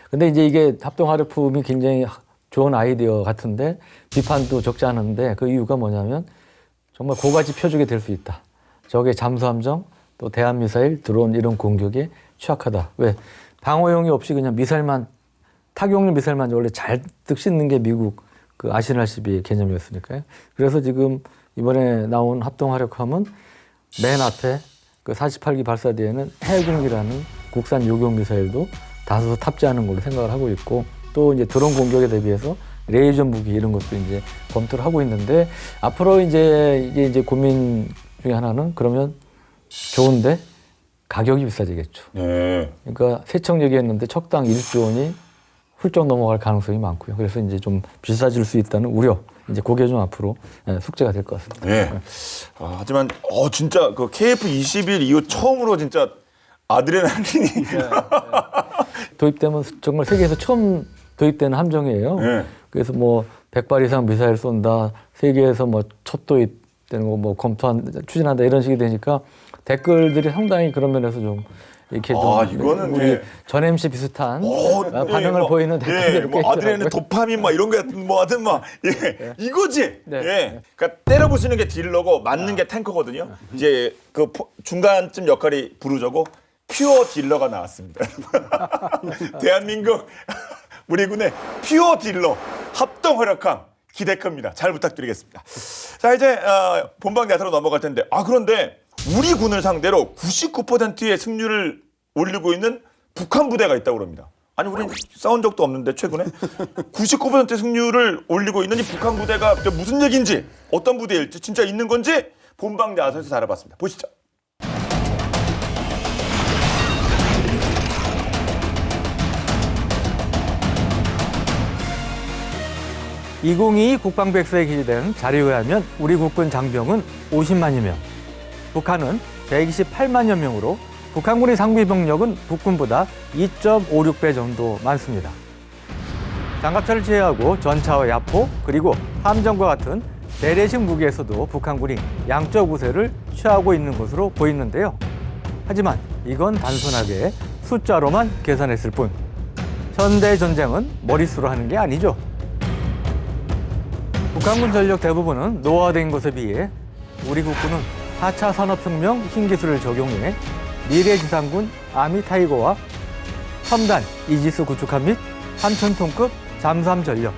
근데 이제 이게 합동화력품이 굉장히 좋은 아이디어 같은데 비판도 적지 않은데 그 이유가 뭐냐면 정말 고가지 표적이 될 수 있다. 적의 잠수함정 또 대한미사일, 드론 이런 공격에 취약하다. 왜? 방어용이 없이 그냥 미사일만 타격용 미사일만 원래 잔뜩 싣는 게 미국 그 아시날CB의 개념이었으니까요. 그래서 지금 이번에 나온 합동화력함은 맨 앞에 그 48기 발사대에는 해군이라는 국산 요격 미사일도 다수 탑재하는 걸로 생각을 하고 있고 또 이제 드론 공격에 대비해서 레이저 무기 이런 것도 이제 검토를 하고 있는데 앞으로 이제 고민 중에 하나는 그러면 좋은데 가격이 비싸지겠죠. 예. 그러니까 세척 얘기했는데 척당 1조 원이 훌쩍 넘어갈 가능성이 많고요. 그래서 이제 좀 비싸질 수 있다는 우려. 이제 그게 좀 앞으로 숙제가 될 것 같습니다. 예. 하지만 진짜 그 KF-21 이후 처음으로 진짜 아드레날린이 도입되면 정말 세계에서 처음 도입되는 함정이에요. 네. 그래서 뭐 100발 이상 미사일 쏜다, 세계에서 뭐 첫 도입되는 거 뭐 추진한다 이런 식이 되니까 댓글들이 상당히 그런 면에서 좀 이렇게 좀 이거는 우리 예. 전 MC 비슷한 반응을 뭐, 보이는 댓글들이 뭐 꽤 아드레날린 있더라고요. 도파민 막 이런 거 뭐 하든 막 이거지. 네. 예. 그러니까 때려 부수는 게 딜러고 맞는 게 탱커거든요. 이제 그 중간쯤 역할이 부르저고 퓨어 딜러가 나왔습니다. 대한민국 우리 군의 퓨어 딜러 합동 활약함 기대큽니다. 잘 부탁드리겠습니다. 자 이제 본방 야타로 넘어갈 텐데 그런데 우리 군을 상대로 99%의 승률을 올리고 있는 북한 부대가 있다고 합니다. 아니 우린 싸운 적도 없는데 최근에 99% 승률을 올리고 있는 이 북한 부대가 무슨 얘기인지 어떤 부대일지 진짜 있는 건지 본방 야타에서 알아봤습니다. 보시죠. (2022) 국방백서에 기재된 자료에 하면 우리 국군 장병은 50만여 명, 북한은 128만여 명으로 북한군의 상비 병력은 북군보다 2.56배 정도 많습니다. 장갑차를 제외하고 전차와 야포 그리고 함정과 같은 재래식 무기에서도 북한군이 양적 우세를 취하고 있는 것으로 보이는데요. 하지만 이건 단순하게 숫자로만 계산했을 뿐 현대 전쟁은 머릿수로 하는 게 아니죠. 북한군 전력 대부분은 노화된 것에 비해 우리 국군은 4차 산업혁명 신기술을 적용해 미래지상군 아미 타이거와 첨단 이지스 구축함 및 3,000톤급 잠수함 전력,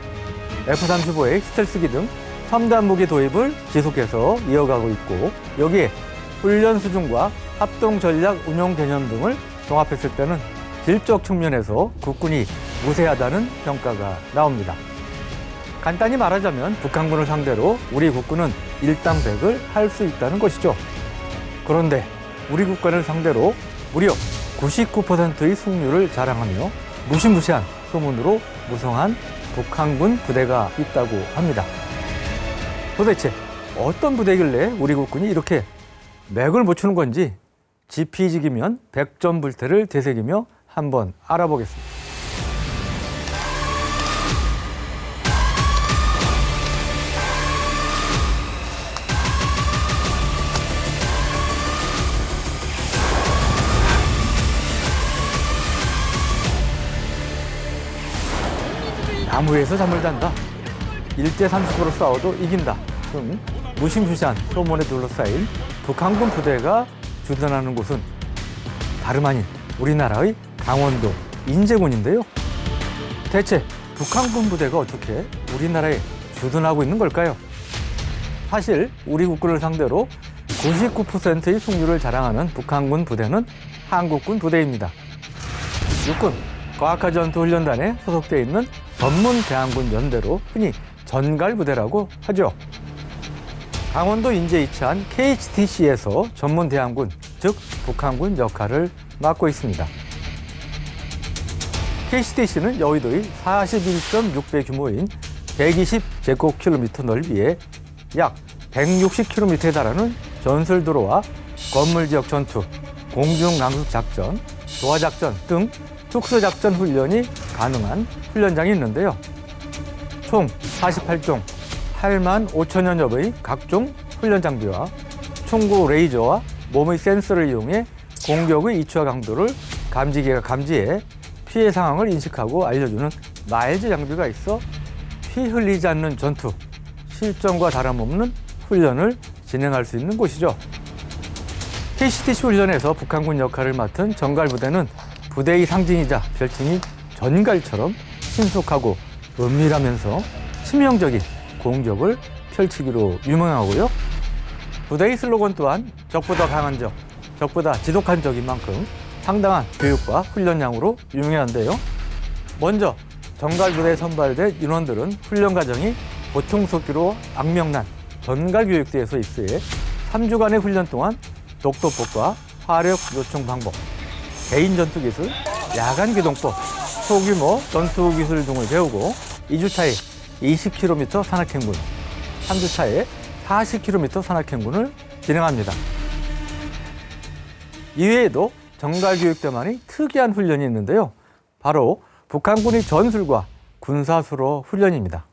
F-35의 스텔스기 등 첨단 무기 도입을 지속해서 이어가고 있고 여기에 훈련 수준과 합동 전략 운용 개념 등을 종합했을 때는 질적 측면에서 국군이 우세하다는 평가가 나옵니다. 간단히 말하자면 북한군을 상대로 우리 국군은 일당백을 할 수 있다는 것이죠. 그런데 우리 국군을 상대로 무려 99%의 승률을 자랑하며 무시무시한 소문으로 무성한 북한군 부대가 있다고 합니다. 도대체 어떤 부대길래 우리 국군이 이렇게 맥을 못 추는 건지 지피지기면 백전불태를 되새기며 한번 알아보겠습니다. 나무에서 잠을 잔다. 1대 30으로 싸워도 이긴다. 등 무시무시한 소문에 둘러싸인 북한군 부대가 주둔하는 곳은 다름 아닌 우리나라의 강원도 인제군인데요. 대체 북한군 부대가 어떻게 우리나라에 주둔하고 있는 걸까요? 사실 우리 국군을 상대로 99%의 승률을 자랑하는 북한군 부대는 한국군 부대입니다. 육군 과학화전투훈련단에 소속되어 있는 전문 대항군 연대로 흔히 전갈부대라고 하죠. 강원도 인제에 위치한 KHTC에서 전문 대항군, 즉 북한군 역할을 맡고 있습니다. KHTC는 여의도의 41.6배 규모인 120제곱킬로미터 넓이에 약 160km에 달하는 전술도로와 건물지역 전투, 공중강습작전, 도하작전 등 특수작전 훈련이 가능한 훈련장이 있는데요. 총 48종 8만 5천여엽의 각종 훈련 장비와 총구 레이저와 몸의 센서를 이용해 공격의 위치와 강도를 감지기가 감지해 피해 상황을 인식하고 알려주는 마일즈 장비가 있어 피 흘리지 않는 전투, 실전과 다름없는 훈련을 진행할 수 있는 곳이죠. KCTC 훈련에서 북한군 역할을 맡은 전갈부대는 부대의 상징이자 별칭이 전갈처럼 신속하고 은밀하면서 치명적인 공격을 펼치기로 유명하고요. 부대의 슬로건 또한 적보다 강한 적, 적보다 지독한 적인 만큼 상당한 교육과 훈련량으로 유명한데요. 먼저 전갈부대에 선발된 인원들은 훈련 과정이 보충속기로 악명난 전갈교육대에서 입수해 3주간의 훈련 동안 독도법과 화력 요청 방법, 개인 전투기술, 야간 기동법, 소규모 전투기술 등을 배우고 2주차에 20km 산악행군, 3주차에 40km 산악행군을 진행합니다. 이외에도 전갈교육대만의 특이한 훈련이 있는데요. 바로 북한군의 전술과 군사수로 훈련입니다.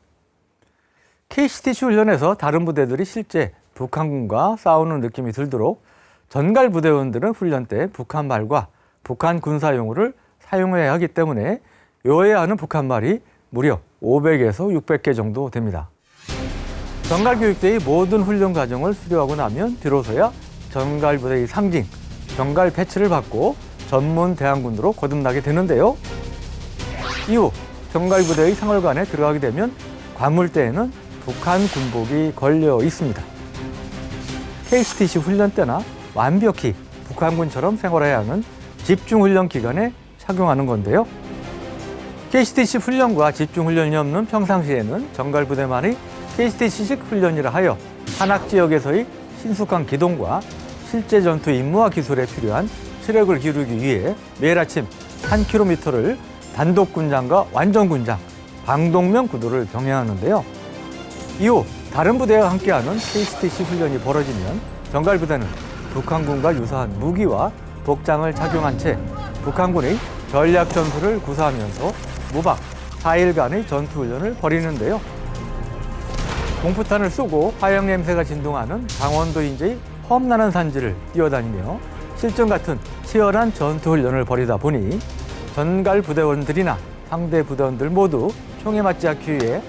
KCTC 훈련에서 다른 부대들이 실제 북한군과 싸우는 느낌이 들도록 전갈 부대원들은 훈련 때 북한말과 북한 군사용어를 사용해야 하기 때문에 외워야 하는 북한말이 무려 500에서 600개 정도 됩니다. 전갈 교육대의 모든 훈련 과정을 수료하고 나면 비로소야 전갈 부대의 상징, 전갈 배치를 받고 전문 대항군으로 거듭나게 되는데요. 이후 전갈 부대의 생활관에 들어가게 되면 관물대에는 북한 군복이 걸려 있습니다. KCTC 훈련 때나 완벽히 북한군처럼 생활해야 하는 집중훈련 기간에 착용하는 건데요. KCTC 훈련과 집중훈련이 없는 평상시에는 전갈 부대만의 KCTC식 훈련이라 하여 한악 지역에서의 신속한 기동과 실제 전투 임무와 기술에 필요한 체력을 기르기 위해 매일 아침 1km를 단독 군장과 완전 군장, 방독면 구도를 병행하는데요. 이후 다른 부대와 함께하는 KCTC 훈련이 벌어지면 전갈 부대는 북한군과 유사한 무기와 복장을 착용한 채 북한군의 전략 전술을 구사하면서 무박 4일간의 전투 훈련을 벌이는데요. 공포탄을 쏘고 화약 냄새가 진동하는 강원도 인제의 험난한 산지를 뛰어다니며 실전 같은 치열한 전투 훈련을 벌이다 보니 전갈 부대원들이나 상대 부대원들 모두 총에 맞지 않기 위해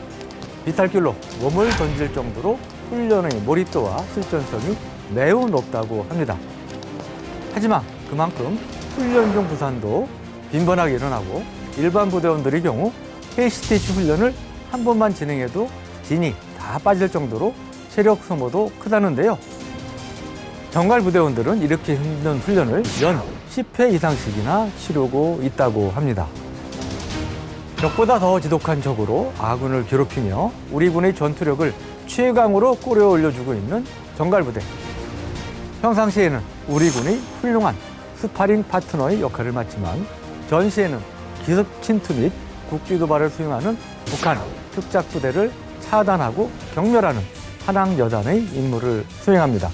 비탈길로 몸을 던질 정도로 훈련의 몰입도와 실전성이 매우 높다고 합니다. 하지만 그만큼 훈련 중 부상도 빈번하게 일어나고 일반 부대원들의 경우 KCTC 훈련을 한 번만 진행해도 진이 다 빠질 정도로 체력 소모도 크다는데요. 전갈 부대원들은 이렇게 힘든 훈련을 연 10회 이상씩이나 치르고 있다고 합니다. 적보다 더 지독한 적으로 아군을 괴롭히며 우리 군의 전투력을 최강으로 끌어올려주고 있는 전갈 부대. 평상시에는 우리 군의 훌륭한 스파링 파트너의 역할을 맡지만 전시에는 기습 침투 및 국지 도발을 수행하는 북한 특작 부대를 차단하고 경멸하는 한항 여단의 임무를 수행합니다.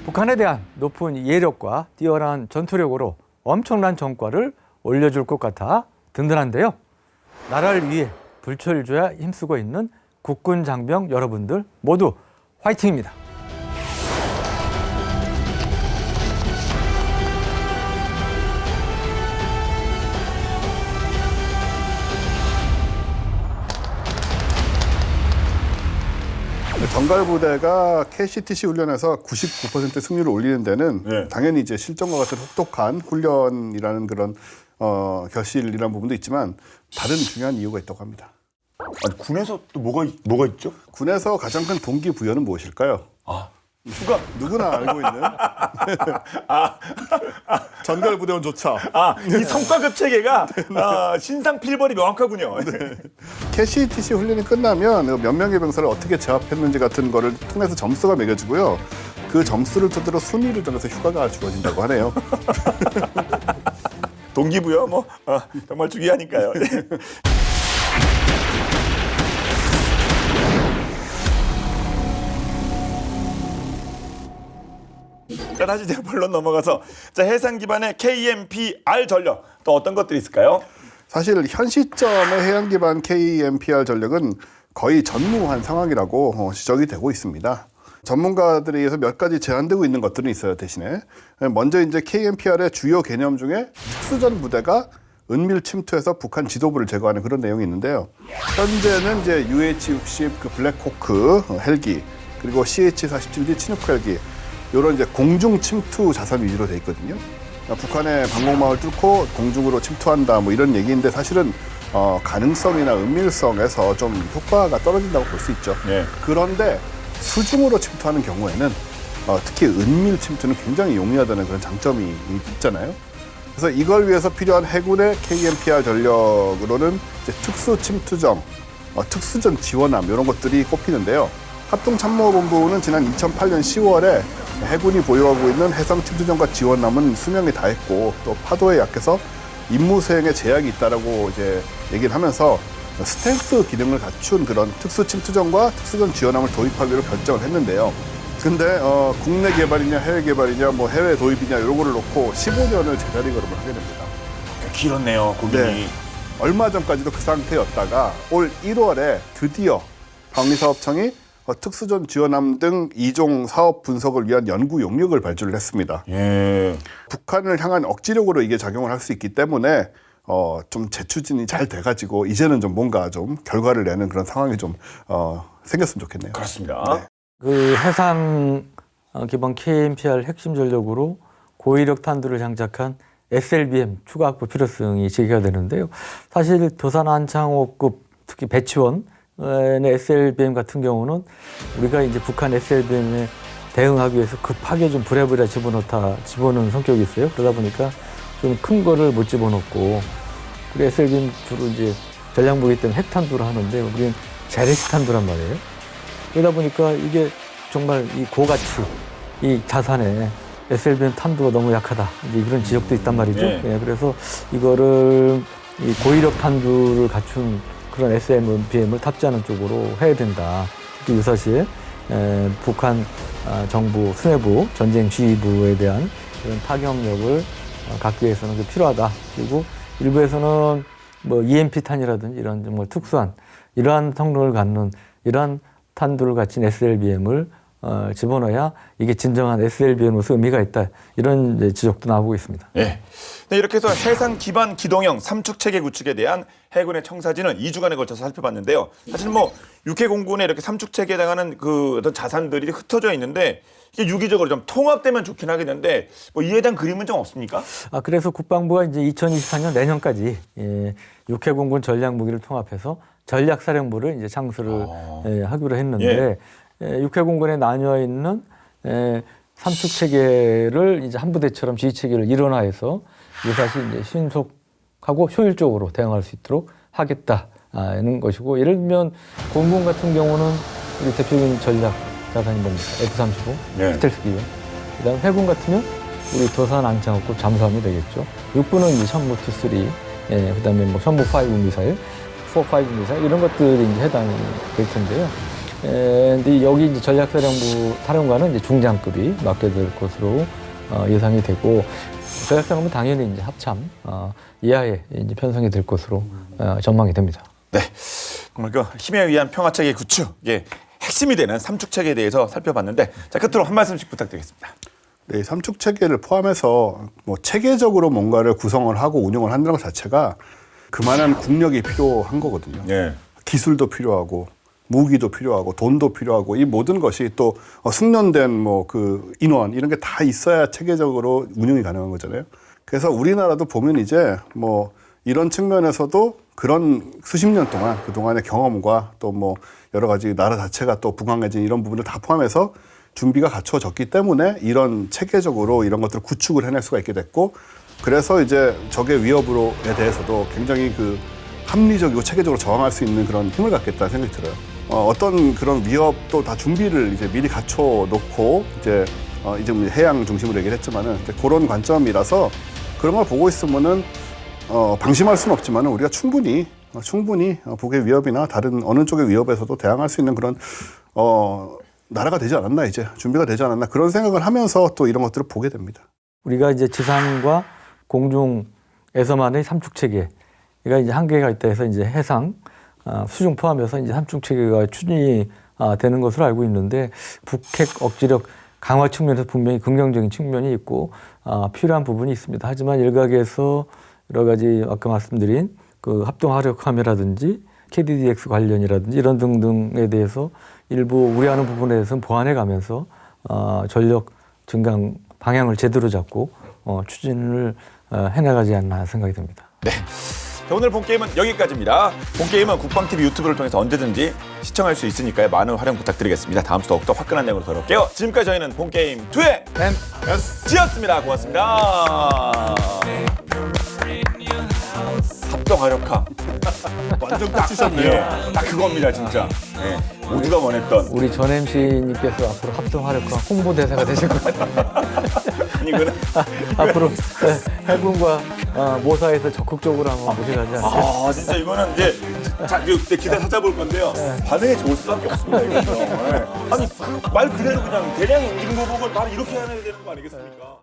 북한에 대한 높은 예력과 뛰어난 전투력으로 엄청난 전과를 올려줄 것 같아 든든한데요. 나라를 위해 불철주야 힘쓰고 있는 국군 장병 여러분들 모두 화이팅입니다. 전갈 부대가 KCTC 훈련에서 99% 승률을 올리는 데는 네. 당연히 이제 실전과 같은 혹독한 훈련이라는 그런 결실이라는 부분도 있지만 다른 중요한 이유가 있다고 합니다. 아니, 군에서 또 뭐가 있죠? 군에서 가장 큰 동기부여는 무엇일까요? 휴가. 누구나 알고 있는 전갈 부대원 조차. 이 성과급 체계가 신상 필벌이 명확하군요. KCTC 훈련이 끝나면 몇 명의 병사를 어떻게 제압했는지 같은 거를 통해서 점수가 매겨지고요. 그 점수를 토대로 순위를 정해서 휴가가 주어진다고 하네요. 동기부여 정말 중요하니까요. 자, 다시 제가 본론 넘어가서 해상 기반의 KMPR 전력 또 어떤 것들이 있을까요? 사실 현 시점의 해양 기반 KMPR 전력은 거의 전무한 상황이라고 지적이 되고 있습니다. 전문가들에 의해서 몇 가지 제한되고 있는 것들은 있어요. 대신에 먼저 이제 KMPR의 주요 개념 중에 특수전 부대가 은밀 침투해서 북한 지도부를 제거하는 그런 내용이 있는데요. 현재는 이제 UH-60 그 블랙호크 헬기 그리고 CH-47D 치누크 헬기 이런 이제 공중 침투 자산 위주로 돼 있거든요. 북한의 방공망을 뚫고 공중으로 침투한다 뭐 이런 얘기인데 사실은 가능성이나 은밀성에서 좀 효과가 떨어진다고 볼 수 있죠. 네. 그런데 수중으로 침투하는 경우에는 특히 은밀 침투는 굉장히 용이하다는 그런 장점이 있잖아요. 그래서 이걸 위해서 필요한 해군의 KMPR 전력으로는 이제 특수 침투정, 특수전 지원함 이런 것들이 꼽히는데요. 합동참모본부는 지난 2008년 10월에 해군이 보유하고 있는 해상 침투정과 지원함은 수명이 다했고 또 파도에 약해서 임무 수행에 제약이 있다라고 이제 얘기를 하면서 스텔스 기능을 갖춘 그런 특수 침투정과 특수전 지원함을 도입하기로 결정을 했는데요. 근데 국내 개발이냐 해외 개발이냐 뭐 해외 도입이냐 이런 거를 놓고 15년을 제자리 걸음을 하게 됩니다. 길었네요, 고민이. 네. 얼마 전까지도 그 상태였다가 올 1월에 드디어 방위사업청이 특수전 지원함 등 2종 사업 분석을 위한 연구 용역을 발주를 했습니다. 예. 북한을 향한 억지력으로 이게 작용을 할 수 있기 때문에 좀 재추진이 잘 돼가지고 이제는 좀 뭔가 좀 결과를 내는 그런 상황이 좀 생겼으면 좋겠네요. 그렇습니다. 네. 그 해상 기반 KMPR 핵심 전력으로 고위력 탄두를 장착한 SLBM 추가 확보 필요성이 제기가 되는데요. 사실 도산 안창호급 특히 배치원의 SLBM 같은 경우는 우리가 이제 북한 SLBM에 대응하기 위해서 급하게 좀 부랴부랴 집어넣는 성격이 있어요. 그러다 보니까 좀 큰 거를 못 집어넣고, 그리고 SLBM 주로 이제 전략무기 때문에 핵탄두를 하는데 우리는 재래식 탄두란 말이에요. 그러다 보니까 이게 정말 이 고가치, 이 자산에 SLBM 탄두가 너무 약하다. 이제 이런 지적도 있단 말이죠. 네. 예, 그래서 이거를 이 고위력 탄두를 갖춘 그런 SLBM을 탑재하는 쪽으로 해야 된다. 특히 유사시에 북한 정부 수뇌부 전쟁 지휘부에 대한 그런 타격력을 갖기 위해서는 그 필요하다. 그리고 일부에서는 뭐 EMP탄이라든지 이런 정말 특수한 이러한 성능을 갖는 이러한 탄두를 갖춘 SLBM을 집어넣어야 이게 진정한 SLBM으로서 의미가 있다. 이런 이제 지적도 나오고 있습니다. 예. 네, 이렇게 해서 해상 기반 기동형 삼축 체계 구축에 대한 해군의 청사진은 2주간에 걸쳐서 살펴봤는데요. 사실 뭐 육해 공군에 이렇게 삼축 체계에 해당하는 그 어떤 자산들이 흩어져 있는데 이게 유기적으로 좀 통합되면 좋긴 하겠는데 뭐 이에 대한 그림은 좀 없습니까? 그래서 국방부가 이제 2024년 내년까지 육해 공군 전략 무기를 통합해서 전략사령부를 이제 창설을 하기로 했는데 육해 공군에 나뉘어 있는 삼축 체계를 이제 한 부대처럼 지휘 체계를 일원화해서 유사시 이제 신속하고 효율적으로 대응할 수 있도록 하겠다는 것이고, 예를 들면 공군 같은 경우는 우리 대표적인 전략 자산이 뭡니까? F-35, 네. 스텔스 기관. 그다음 해군 같으면 우리 도산 안창호급 잠수함이 되겠죠. 육군은 이제 션무 T3, 그다음에 뭐 션무 5 미사일, 4, 5 미사일 이런 것들이 이제 해당이 될 텐데요. 근데 여기 이제 전략사령부 사령관은 이제 중장급이 맡게 될 것으로 예상이 되고, 전략사령부 당연히 이제 합참 이하에 이제 편성이 될 것으로 전망이 됩니다. 네. 정말 그 힘에 의한 평화 체계 구축, 예, 핵심이 되는 삼축 체계에 대해서 살펴봤는데, 자, 끝으로 한 말씀씩 부탁드리겠습니다. 네, 삼축 체계를 포함해서 뭐 체계적으로 뭔가를 구성을 하고 운영을 한다는 것 자체가 그만한 국력이 필요한 거거든요. 예. 기술도 필요하고 무기도 필요하고 돈도 필요하고 이 모든 것이 또 숙련된 뭐 그 인원 이런 게 다 있어야 체계적으로 운영이 가능한 거잖아요. 그래서 우리나라도 보면 이제 뭐 이런 측면에서도 그런 수십 년 동안 그동안의 경험과 또 뭐 여러 가지 나라 자체가 또 부강해진 이런 부분을 다 포함해서 준비가 갖춰졌기 때문에 이런 체계적으로 이런 것들을 구축을 해낼 수가 있게 됐고, 그래서 이제 적의 위협으로에 대해서도 굉장히 그 합리적이고 체계적으로 저항할 수 있는 그런 힘을 갖겠다는 생각이 들어요. 어떤 그런 위협도 다 준비를 이제 미리 갖춰 놓고 이제 해양 중심으로 얘기를 했지만은 이제 그런 관점이라서 그런 걸 보고 있으면은 방심할 수는 없지만은 우리가 충분히 북의 위협이나 다른 어느 쪽의 위협에서도 대항할 수 있는 그런 나라가 되지 않았나, 이제 준비가 되지 않았나, 그런 생각을 하면서 또 이런 것들을 보게 됩니다. 우리가 이제 지상과 공중에서만의 삼축 체계가 이제 한계가 있다 해서 이제 해상, 수중 포함해서 이제 삼축 체계가 추진이 되는 것으로 알고 있는데, 북핵 억지력 강화 측면에서 분명히 긍정적인 측면이 있고 필요한 부분이 있습니다. 하지만 일각에서 여러 가지 아까 말씀드린 그 합동화력함이라든지 KDDX 관련이라든지 이런 등등에 대해서 일부 우려하는 부분에 대해서는 보완해 가면서 전력 증강 방향을 제대로 잡고 추진을 해나가지 않나 생각이 듭니다. 네. 자, 오늘 본게임은 여기까지입니다. 본게임은 국방TV 유튜브를 통해서 언제든지 시청할 수 있으니까요. 많은 활용 부탁드리겠습니다. 다음 주 더욱더 화끈한 내용으로 돌아올게요. 지금까지 저희는 본게임 2의 MSG였습니다. 고맙습니다. 합동화력함. 완전 딱 주셨네요. 딱 그겁니다, 진짜. 네. 모두가 원했던. 우리 전 MC님께서 앞으로 합동화력함 홍보대사가 되실 것 같아요. 아니, 그는 앞으로 해군과 모사에서 적극적으로 한번 모셔가지 않을까요? 진짜 이거는 이제 기사 찾아볼 건데요. 반응이 좋을 수밖에 없습니다. 이거는. 네. 아니, 그 말 그대로 그냥 대량 임무복을 바로 이렇게 해야 되는 거 아니겠습니까?